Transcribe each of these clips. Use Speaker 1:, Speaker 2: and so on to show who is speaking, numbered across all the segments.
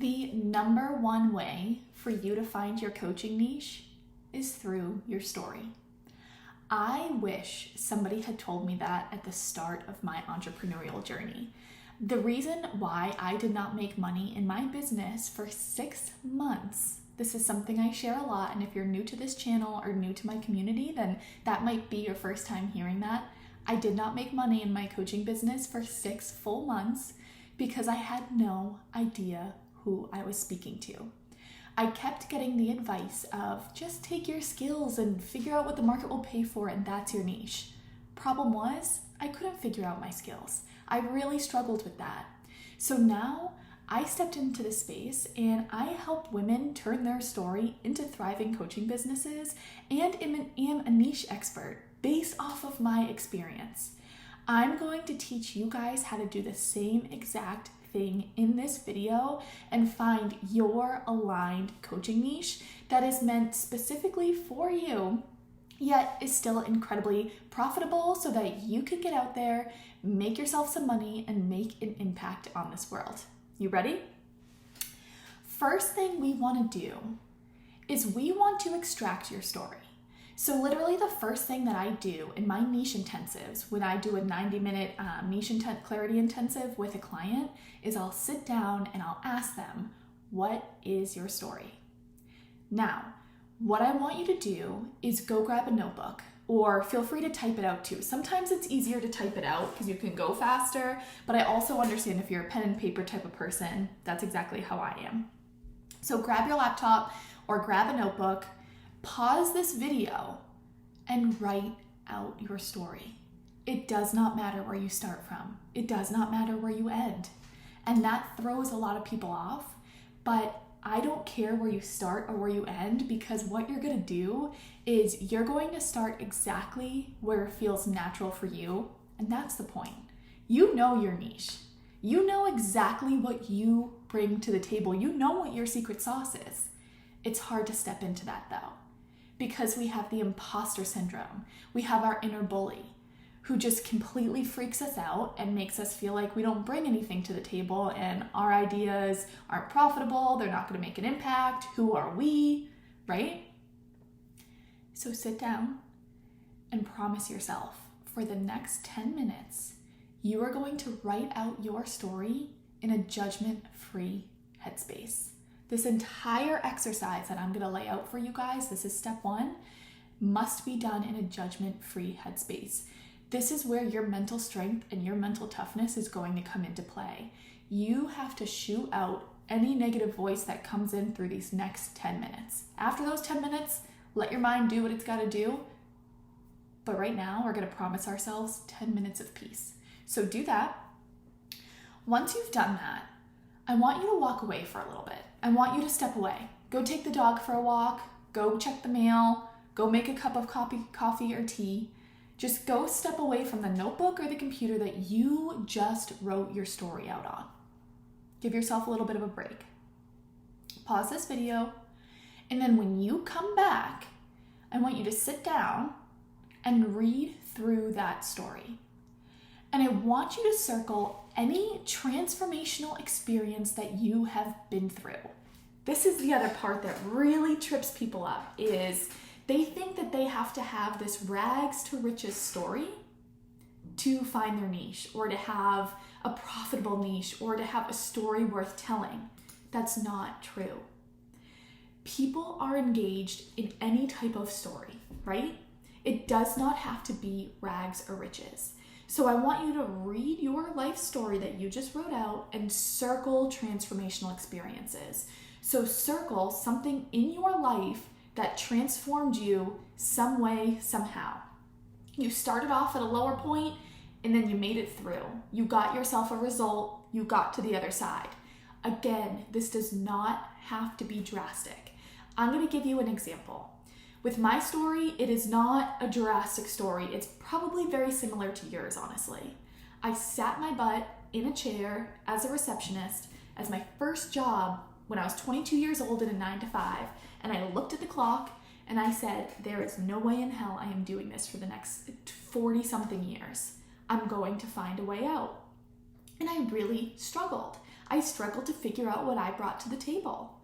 Speaker 1: The number one way for you to find your coaching niche is through your story. I wish somebody had told me that at the start of my entrepreneurial journey. The reason why I did not make money in my business for 6 months, this is something I share a lot, and if you're new to this channel or new to my community, then that might be your first time hearing that. I did not make money in my coaching business for 6 full months because I had no idea who I was speaking to. I kept getting the advice of just take your skills and figure out what the market will pay for, and that's your niche. Problem was, I couldn't figure out my skills. I really struggled with that. So now I stepped into the space and I help women turn their story into thriving coaching businesses and am a niche expert based off of my experience. I'm going to teach you guys how to do the same exact thing in this video and find your aligned coaching niche that is meant specifically for you, yet is still incredibly profitable so that you can get out there, make yourself some money, and make an impact on this world. You ready? First thing we want to do is we want to extract your story. So literally the first thing that I do in my niche intensives, when I do a 90-minute niche clarity intensive with a client, is I'll sit down and I'll ask them, what is your story? Now, what I want you to do is go grab a notebook, or feel free to type it out too. Sometimes it's easier to type it out because you can go faster, but I also understand if you're a pen and paper type of person, that's exactly how I am. So grab your laptop or grab a notebook, pause this video, and write out your story. It does not matter where you start from. It does not matter where you end. And that throws a lot of people off, but I don't care where you start or where you end, because what you're going to do is you're going to start exactly where it feels natural for you, and that's the point. You know your niche. You know exactly what you bring to the table. You know what your secret sauce is. It's hard to step into that though, because we have the imposter syndrome. We have our inner bully who just completely freaks us out and makes us feel like we don't bring anything to the table and our ideas aren't profitable, they're not going to make an impact, who are we, right? So sit down and promise yourself for the next 10 minutes, you are going to write out your story in a judgment-free headspace. This entire exercise that I'm going to lay out for you guys, this is step 1, must be done in a judgment-free headspace. This is where your mental strength and your mental toughness is going to come into play. You have to shoot out any negative voice that comes in through these next 10 minutes. After those 10 minutes, let your mind do what it's got to do. But right now, we're going to promise ourselves 10 minutes of peace. So do that. Once you've done that, I want you to walk away for a little bit. I want you to step away. Go take the dog for a walk. Go check the mail. Go make a cup of coffee or tea. Just go step away from the notebook or the computer that you just wrote your story out on. Give yourself a little bit of a break. Pause this video. And then when you come back, I want you to sit down and read through that story. And I want you to circle any transformational experience that you have been through. This is the other part that really trips people up, is they think that they have to have this rags to riches story to find their niche, or to have a profitable niche, or to have a story worth telling. That's not true. People are engaged in any type of story, right? It does not have to be rags or riches. So I want you to read your life story that you just wrote out and circle transformational experiences. So circle something in your life that transformed you some way, somehow. You started off at a lower point and then you made it through. You got yourself a result, you got to the other side. Again, this does not have to be drastic. I'm going to give you an example. With my story, it is not a drastic story. It's probably very similar to yours, honestly. I sat my butt in a chair as a receptionist as my first job when I was 22 years old in a 9-to-5, and I looked at the clock and I said, there is no way in hell I am doing this for the next 40 something years. I'm going to find a way out. And I really struggled. I struggled to figure out what I brought to the table,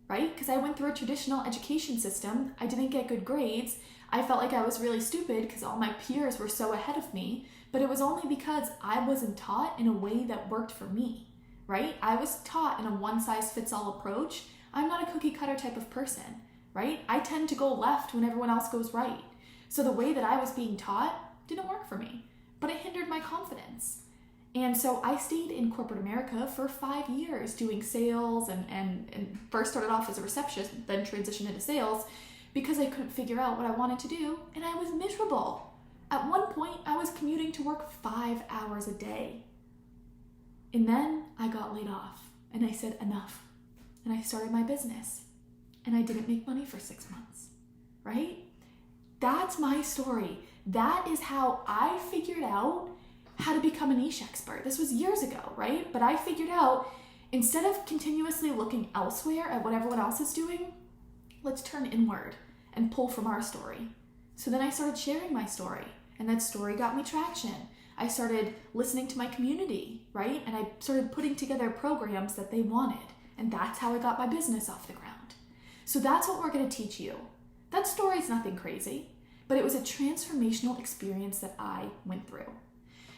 Speaker 1: right? Because I went through a traditional education system. I didn't get good grades. I felt like I was really stupid because all my peers were so ahead of me, but it was only because I wasn't taught in a way that worked for me, right? I was taught in a one-size-fits-all approach. I'm not a cookie-cutter type of person, right? I tend to go left when everyone else goes right. So the way that I was being taught didn't work for me, but it hindered my confidence. And so I stayed in corporate America for 5 years doing sales and first started off as a receptionist, then transitioned into sales because I couldn't figure out what I wanted to do, and I was miserable. At one point, I was commuting to work 5 hours a day. And then I got laid off, and I said enough. And I started my business, and I didn't make money for 6 months, right? That's my story. That is how I figured out how to become a niche expert. This was years ago, right? But I figured out, instead of continuously looking elsewhere at what everyone else is doing, let's turn inward and pull from our story. So then I started sharing my story, and that story got me traction. I started listening to my community, right? And I started putting together programs that they wanted, and that's how I got my business off the ground. So that's what we're going to teach you. That story's nothing crazy, but it was a transformational experience that I went through.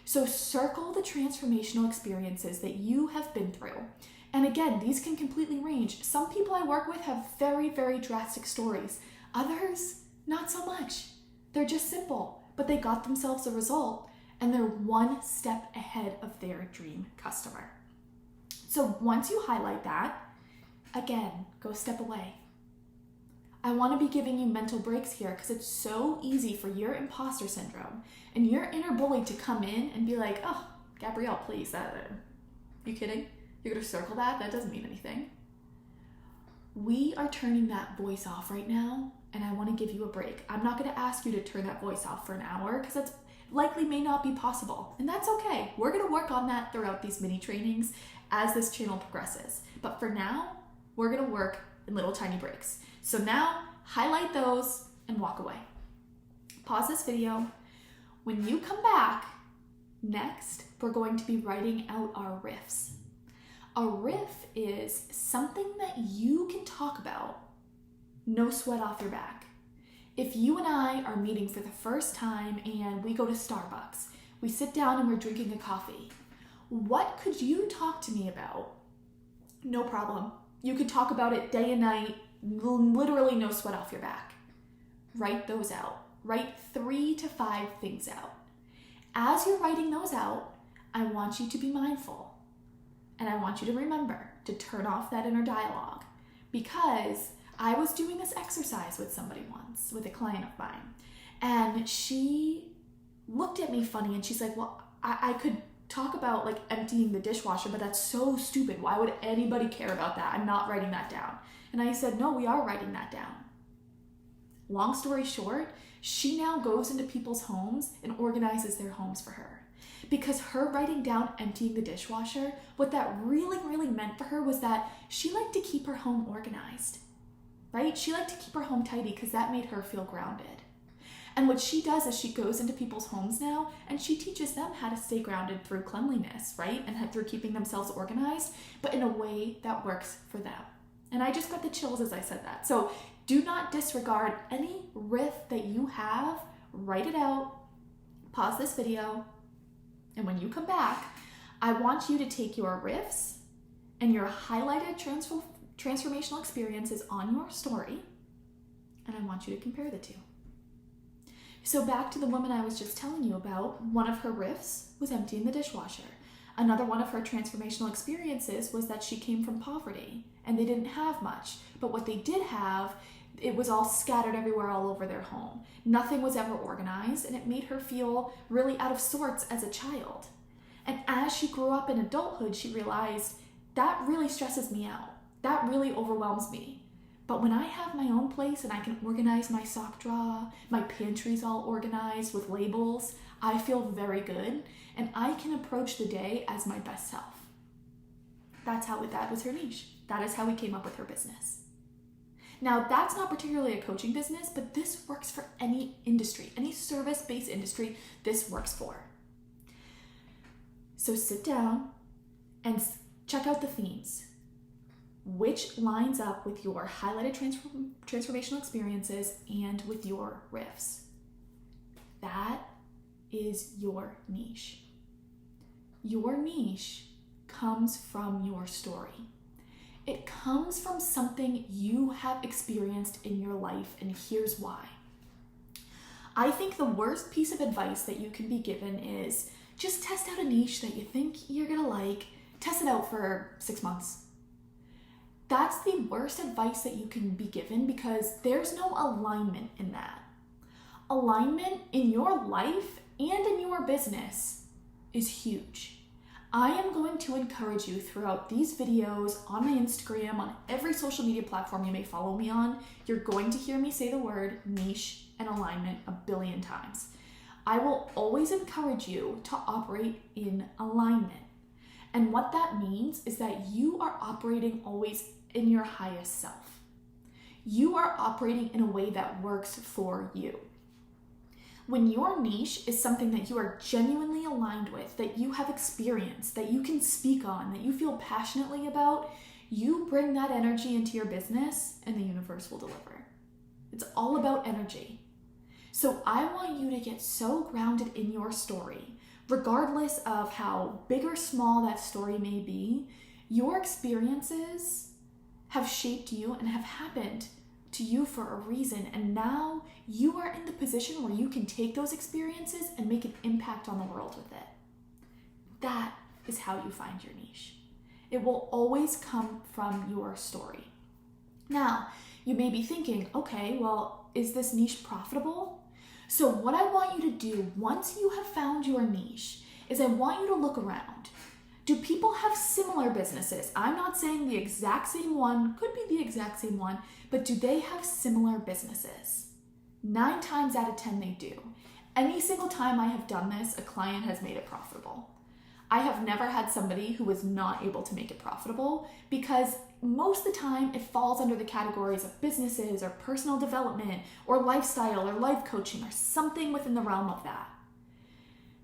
Speaker 1: So circle the transformational experiences that you have been through. And again, these can completely range. Some people I work with have very, very drastic stories. Others, not so much. They're just simple, but they got themselves a result, and they're one step ahead of their dream customer. So once you highlight that, again, go a step away. I want to be giving you mental breaks here because it's so easy for your imposter syndrome and your inner bully to come in and be like, oh, Gabrielle, please, you kidding? You're going to circle that? That doesn't mean anything. We are turning that voice off right now, and I want to give you a break. I'm not going to ask you to turn that voice off for an hour because that's likely may not be possible, and that's okay. We're going to work on that throughout these mini trainings as this channel progresses. But for now, we're going to work in little tiny breaks. So now, highlight those and walk away. Pause this video. When you come back, next, we're going to be writing out our riffs. A riff is something that you can talk about, no sweat off your back. If you and I are meeting for the first time and we go to Starbucks, we sit down and we're drinking a coffee, what could you talk to me about? No problem. You could talk about it day and night, literally no sweat off your back. Write those out. Write 3 to 5 things out. As you're writing those out, I want you to be mindful. And I want you to remember to turn off that inner dialogue, because I was doing this exercise with somebody once, with a client of mine, and she looked at me funny and she's like, well, I could talk about like emptying the dishwasher, but that's so stupid. Why would anybody care about that? I'm not writing that down. And I said, no, we are writing that down. Long story short, she now goes into people's homes and organizes their homes for her. Because her writing down emptying the dishwasher, what that really, really meant for her was that she liked to keep her home organized, right? She liked to keep her home tidy because that made her feel grounded. And what she does is she goes into people's homes now and she teaches them how to stay grounded through cleanliness, right? And through keeping themselves organized, but in a way that works for them. And I just got the chills as I said that. So do not disregard any riff that you have. Write it out, pause this video, and when you come back, I want you to take your riffs and your highlighted transformational experiences on your story, and I want you to compare the two. So back to the woman I was just telling you about, one of her riffs was emptying the dishwasher. Another one of her transformational experiences was that she came from poverty and they didn't have much, but what they did have, it was all scattered everywhere all over their home. Nothing was ever organized, and it made her feel really out of sorts as a child. And as she grew up in adulthood, she realized that really stresses me out. That really overwhelms me. But when I have my own place and I can organize my sock drawer, my pantry's all organized with labels, I feel very good, and I can approach the day as my best self. That was her niche. That is how we came up with her business. Now, that's not particularly a coaching business, but this works for any industry, any service-based industry, this works for. So sit down and check out the themes. Which lines up with your highlighted transformational experiences and with your riffs. That is your niche. Your niche comes from your story. It comes from something you have experienced in your life, and here's why. I think the worst piece of advice that you can be given is just test out a niche that you think you're gonna like, test it out for 6 months. That's the worst advice that you can be given because there's no alignment in that. Alignment in your life and in your business is huge. I am going to encourage you throughout these videos on my Instagram, on every social media platform you may follow me on. You're going to hear me say the word niche and alignment a billion times. I will always encourage you to operate in alignment. And what that means is that you are operating always in your highest self. You are operating in a way that works for you. When your niche is something that you are genuinely aligned with, that you have experienced, that you can speak on, that you feel passionately about, you bring that energy into your business and the universe will deliver. It's all about energy. So I want you to get so grounded in your story, regardless of how big or small that story may be. Your experiences have shaped you and have happened to you for a reason, and now you are in the position where you can take those experiences and make an impact on the world with it. That is how you find your niche. It will always come from your story. Now, you may be thinking, okay, well, is this niche profitable? So what I want you to do once you have found your niche is I want you to look around. Do people have similar businesses? I'm not saying the exact same one, could be the exact same one, but do they have similar businesses? 9 times out of 10 they do. Any single time I have done this, a client has made it profitable. I have never had somebody who was not able to make it profitable because most of the time it falls under the categories of businesses or personal development or lifestyle or life coaching or something within the realm of that.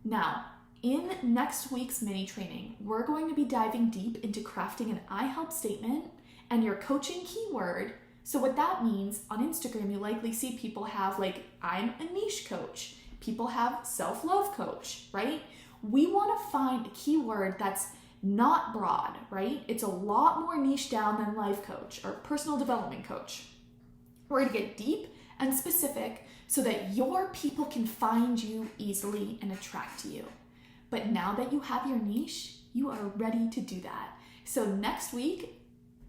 Speaker 1: Now, in next week's mini training, we're going to be diving deep into crafting an I help statement and your coaching keyword. So what that means, on Instagram, you likely see people have like, I'm a niche coach. People have self-love coach, right? We want to find a keyword that's not broad, right? It's a lot more niche down than life coach or personal development coach. We're going to get deep and specific so that your people can find you easily and attract to you. But now that you have your niche, you are ready to do that. So next week,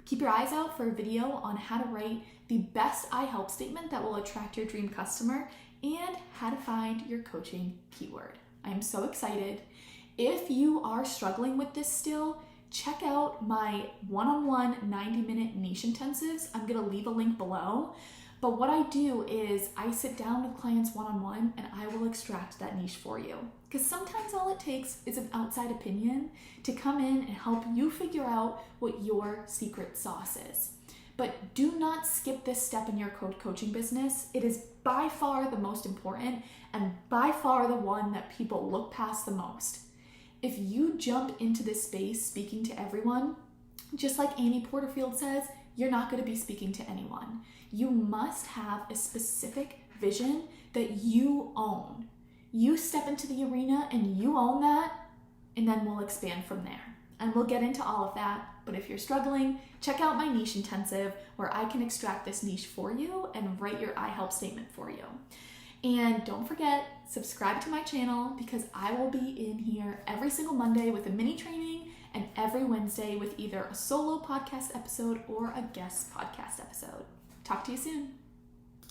Speaker 1: keep your eyes out for a video on how to write the best I help statement that will attract your dream customer and how to find your coaching keyword. I am so excited. If you are struggling with this still, check out my one-on-one 90-minute niche intensives. I'm going to leave a link below. But what I do is I sit down with clients one-on-one and I will extract that niche for you. Because sometimes all it takes is an outside opinion to come in and help you figure out what your secret sauce is. But do not skip this step in your coaching business. It is by far the most important and by far the one that people look past the most. If you jump into this space speaking to everyone, just like Amy Porterfield says, you're not going to be speaking to anyone. You must have a specific vision that you own. You step into the arena and you own that, and then we'll expand from there. And we'll get into all of that. But if you're struggling, check out my niche intensive where I can extract this niche for you and write your I help statement for you. And don't forget, subscribe to my channel because I will be in here every single Monday with a mini training and every Wednesday with either a solo podcast episode or a guest podcast episode. Talk to you soon.